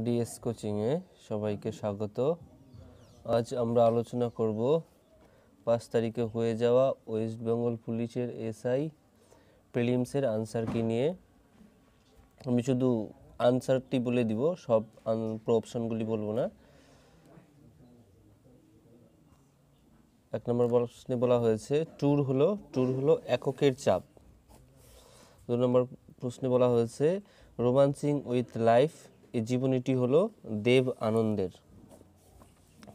DS কোচিংয়ে সবাইকে স্বাগত। আজ আমরা আলোচনা করব 5 তারিখে হয়ে যাওয়া ওয়েস্ট বেঙ্গল পুলিশের এসআই প্রিলিমসের আনসারকে নিয়ে। আমি শুধু আনসারটি বলে দিব, সব অপশনগুলি বলবো না। 1 নম্বর প্রশ্নে বলা হয়েছে ট্যুর হলো এককের চাপ। 2 নম্বর প্রশ্নে বলা হয়েছে রোমান্সিং উইথ লাইফ, এই জীবনীটি হলো দেব আনন্দের।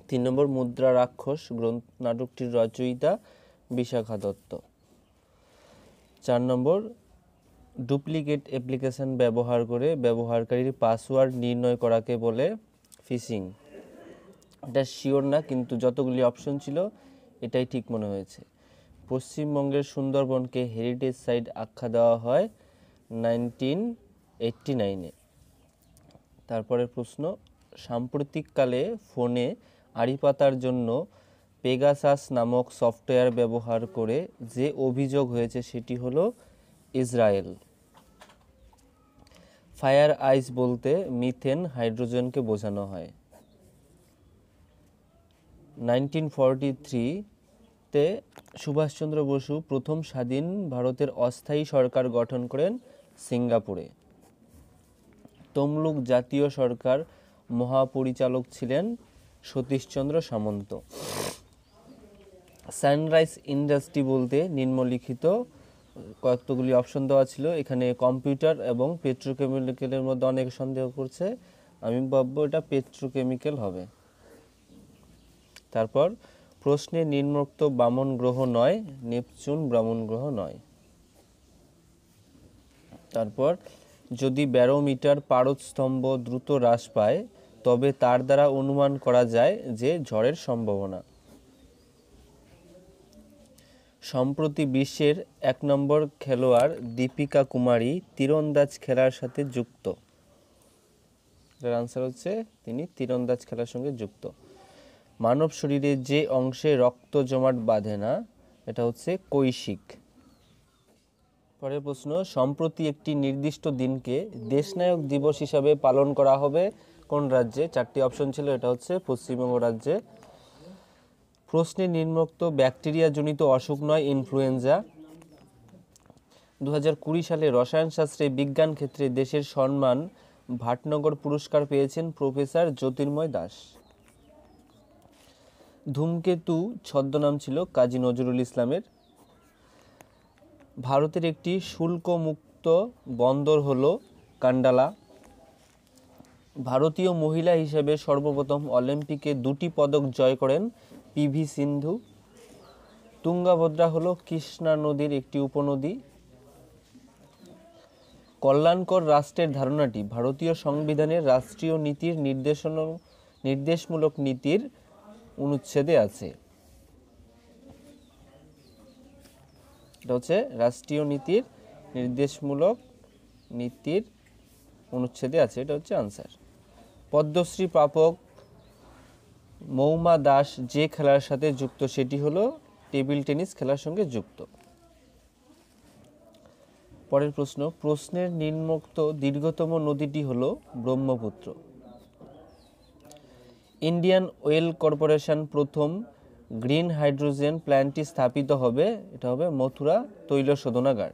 3 নম্বর মুদ্রা রাক্ষস নাটকটির রচয়িতা বিশাখা দত্ত। 4 নম্বর ডুপ্লিকেট অ্যাপ্লিকেশন ব্যবহার করে ব্যবহারকারীর পাসওয়ার্ড নির্ণয় করাকে বলে ফিশিং। এটা শিওর না, কিন্তু যতগুলি অপশন ছিল এটাই ঠিক মনে হয়েছে। পশ্চিমবঙ্গের সুন্দরবনকে হেরিটেজ সাইট আখ্যা দেওয়া হয় 1989-এ। তারপরের প্রশ্ন, সাম্প্রতিককালে ফোনে আড়ি পাতার জন্য পেগাসাস নামক সফটওয়্যার ব্যবহার করে যে অভিযোগ হয়েছে সেটি হলো ইসরায়েল। ফায়ার আইস বলতে মিথেন হাইড্রোজেনকে বোঝানো হয়। 1943-তে সুভাষচন্দ্র বসু প্রথম স্বাধীন ভারতের অস্থায়ী সরকার গঠন করেন সিঙ্গাপুরে। তমলুক জাতীয় সরকার মহাপরিচালক ছিলেন সতীশচন্দ্র সামন্ত। সানরাইজ ইন্ডাস্ট্রি বলতে নিম্নলিখিত কয়েকগুলি অপশন দেওয়া ছিল। এখানে কম্পিউটার এবং পেট্রোকেমিক্যালের মধ্যে অনেক সন্দেহ করছে, আমি ভাববো এটা পেট্রোকেমিক্যাল হবে। তারপর প্রশ্নে নিম্নোক্ত বামন গ্রহ নয়, নেপচুন বামন গ্রহ নয়। তারপর যদি ব্যারোমিটার পারদস্তম্ভ দ্রুত হ্রাস পায় তবে তার দ্বারা অনুমান করা যায় যে ঝড়ের সম্ভাবনা। সম্প্রতি বিশ্বের 1 নম্বর খেলোয়াড় দীপিকা কুমারী তীরন্দাজ খেলার সাথে যুক্ত। এর আনসার হচ্ছে তিনি তীরন্দাজ খেলার সঙ্গে যুক্ত। মানব শরীরে যে অংশে রক্ত জমাট বাঁধে না, এটা হচ্ছে কৈশিক। পরের প্রশ্ন, সম্প্রতি একটি নির্দিষ্ট দিনকে দেশনায়ক দিবস হিসাবে পালন করা হবে কোন রাজ্যে? 4টি অপশন ছিল, এটা হচ্ছে পশ্চিমবঙ্গ রাজ্যে। প্রশ্নে নিম্নোক্ত ব্যাকটেরিয়া জনিত অসুখ নয় ইনফ্লুয়েঞ্জা। 2020 সালে রসায়ন শাস্ত্রে বিজ্ঞান ক্ষেত্রে দেশের সম্মান ভাটনগর পুরস্কার পেয়েছেন প্রফেসর জ্যোতির্ময় দাস। ধূমকেতু ছদ্মনাম ছিল কাজী নজরুল ইসলামের। ভারতের একটি শুল্কমুক্ত বন্দর হলো কান্ডালা। ভারতীয় মহিলা হিসেবে সর্বপ্রথম অলিম্পিকে 2টি পদক জয় করেন পিভি সিন্ধু। তুঙ্গাভদ্রা হলো কৃষ্ণা নদীর একটি উপনদী। কল্যাণকর রাষ্ট্রের ধারণাটি ভারতীয় সংবিধানের রাষ্ট্রীয় নীতির নির্দেশমূলক নীতির অনুচ্ছেদে আছে। এটা হচ্ছে রাষ্ট্রীয় নীতির নির্দেশমূলক নীতির অনুচ্ছেদে আছে, এটা হচ্ছে আনসার। পদ্মশ্রী প্রাপক মৌমা দাস যে খেলার সাথে যুক্ত সেটি হলো টেবিল টেনিস খেলার সঙ্গে যুক্ত। পরের প্রশ্ন, প্রশ্নের নিম্নোক্ত দীর্ঘতম নদীটি হলো ব্রহ্মপুত্র। ইন্ডিয়ান অয়েল কর্পোরেশন প্রথম গ্রিন হাইড্রোজেন প্ল্যান্টটি স্থাপিত হবে, এটা হবে মথুরা তৈল শোধনাগার।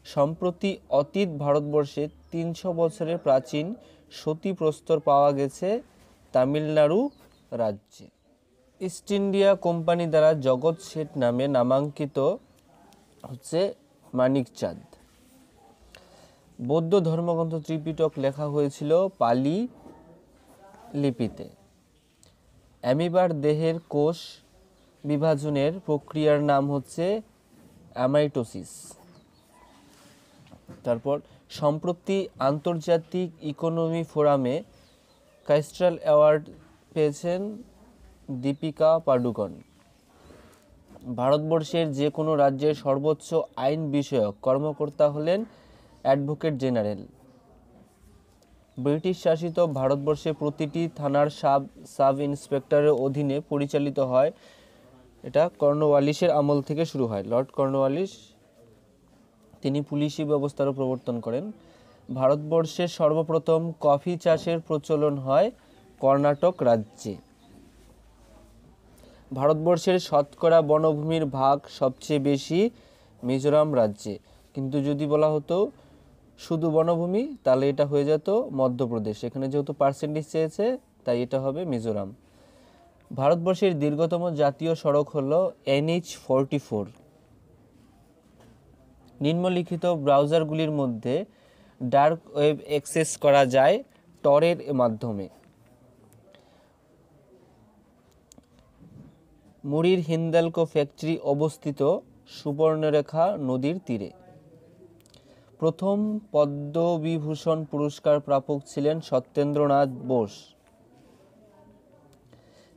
সম্প্রতি অতীত ভারতবর্ষে 300 বছরের প্রাচীন সতী প্রস্তর পাওয়া গেছে তামিলনাড়ু রাজ্যে। ইস্ট ইন্ডিয়া কোম্পানি দ্বারা জগৎ শেঠ নামে নামাঙ্কিত হচ্ছে মানিকচাঁদ। বৌদ্ধ ধর্মগ্রন্থ ত্রিপিটক লেখা হয়েছিল পালি লিপিতে। অ্যামিবার দেহের কোষ বিভাজনের প্রক্রিয়ার নাম হচ্ছে অ্যামাইটোসিস। তারপর সম্প্রতি আন্তর্জাতিক ইকোনমি ফোরামে কাস্ট্রাল অ্যাওয়ার্ড পেয়েছেন দীপিকা পাডুকোন। ভারতবর্ষের যে কোনো রাজ্যের সর্বোচ্চ আইন বিষয়ক কর্মকর্তা হলেন অ্যাডভোকেট জেনারেল। ব্রিটিশ শাসিত ভারতবর্ষে প্রতিটি থানার সাব ইন্সপেক্টরের অধীনে পরিচালিত হয়, এটা কর্নওয়ালিসের আমল থেকে শুরু হয়। লর্ড কর্নওয়ালিস তিনি পুলিশি ব্যবস্থারও প্রবর্তন করেন। ভারতবর্ষে সর্বপ্রথম কফি চাষের প্রচলন হয় কর্ণাটক রাজ্যে। ভারতবর্ষের শতকরা বনভূমির ভাগ সবচেয়ে বেশি মিজোরাম রাজ্যে। কিন্তু যদি বলা হতো শুধু বনভূমি তাহলে এটা হয়ে যেত মধ্যপ্রদেশ। এখানে যেহেতু পার্সেন্টেজ চেয়েছে তাই এটা হবে মিজোরাম। ভারতবর্ষের দীর্ঘতম জাতীয় সড়ক হলো NH44। নিম্নলিখিত ব্রাউজারগুলির মধ্যে ডার্ক ওয়েব অ্যাক্সেস করা যায় টরের মাধ্যমে। মুড়ির হিন্দালকো ফ্যাক্টরি অবস্থিত সুবর্ণরেখা নদীর তীরে। প্রথম পদ্মবিভূষণ পুরস্কার প্রাপক ছিলেন সত্যেন্দ্রনাথ বোস।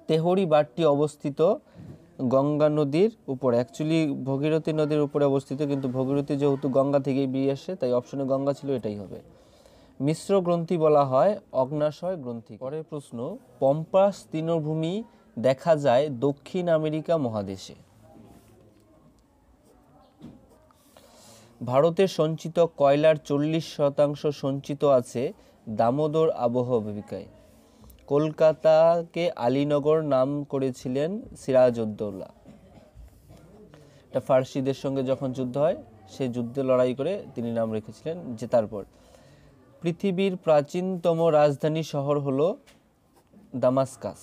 তেহরি বাঁধটি অবস্থিত গঙ্গা নদীর উপর, অ্যাকচুয়ালি ভগীরথী নদীর উপরে অবস্থিত, কিন্তু ভগীরথী যেহেতু গঙ্গা থেকেই বেরিয়ে আসে তাই অপশনে গঙ্গা ছিল, এটাই হবে। মিশ্র গ্রন্থি বলা হয় অগ্নাশয় গ্রন্থি। পরের প্রশ্ন, পম্পাস তৃণভূমি দেখা যায় দক্ষিণ আমেরিকা মহাদেশে। ভারতে সঞ্চিত কয়লার 40% সঞ্চিত আছে দামোদর আবহবিকায়। কলকাতাকে আলীনগর নাম করেছিলেন সিরাজউদ্দৌলা। এটা ফার্সিদের সঙ্গে যখন যুদ্ধ হয় সেই যুদ্ধে লড়াই করে তিনি নাম রেখেছিলেন জেতার পর। পৃথিবীর প্রাচীনতম রাজধানী শহর হলো দামাস্কাস।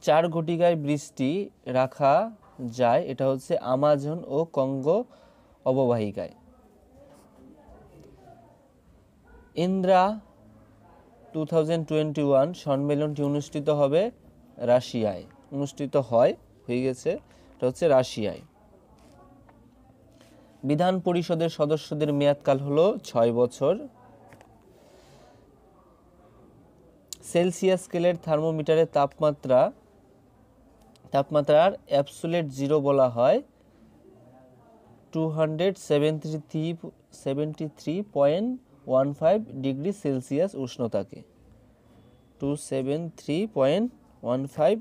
4 ঘটিকায় বৃষ্টি রাখা যায়, এটা হচ্ছে আমাজন ও কঙ্গো অববাহিকায়। ইন্দ্রা 2021 সম্মেলনটি অনুষ্ঠিত হবে রাশিয়ায়। অনুষ্ঠিত হয়, হয়ে গেছে, এটা হচ্ছে রাশিয়ায়। বিধান পরিষদের সদস্যদের মেয়াদকাল হলো 6 বছর। সেলসিয়াস স্কেলের থার্মোমিটারের তাপমাত্রার অ্যাবসোলিউট জিরো বলা হয় 273.15 ডিগ্রি সেলসিয়াস উষ্ণতাকে। 273.15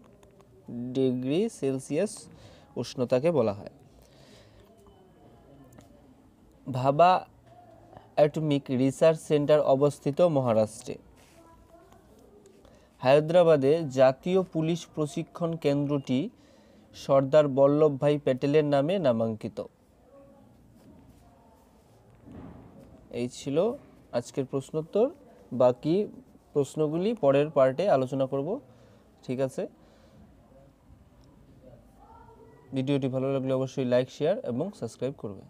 ডিগ্রি সেলসিয়াস উষ্ণতাকে বলা হয়। ভাবা অ্যাটমিক রিসার্চ সেন্টার অবস্থিত মহারাষ্ট্রে। হায়দ্রাবাদে জাতীয় পুলিশ প্রশিক্ষণ কেন্দ্রটি সর্দার বল্লভভাই প্যাটেলের নামে নামাঙ্কিত। এই ছিল আজকের প্রশ্নোত্তর। বাকি প্রশ্নগুলি পরের পার্টে আলোচনা করব। ঠিক আছে, ভিডিওটি ভালো লাগলে অবশ্যই লাইক, শেয়ার এবং সাবস্ক্রাইব করবে।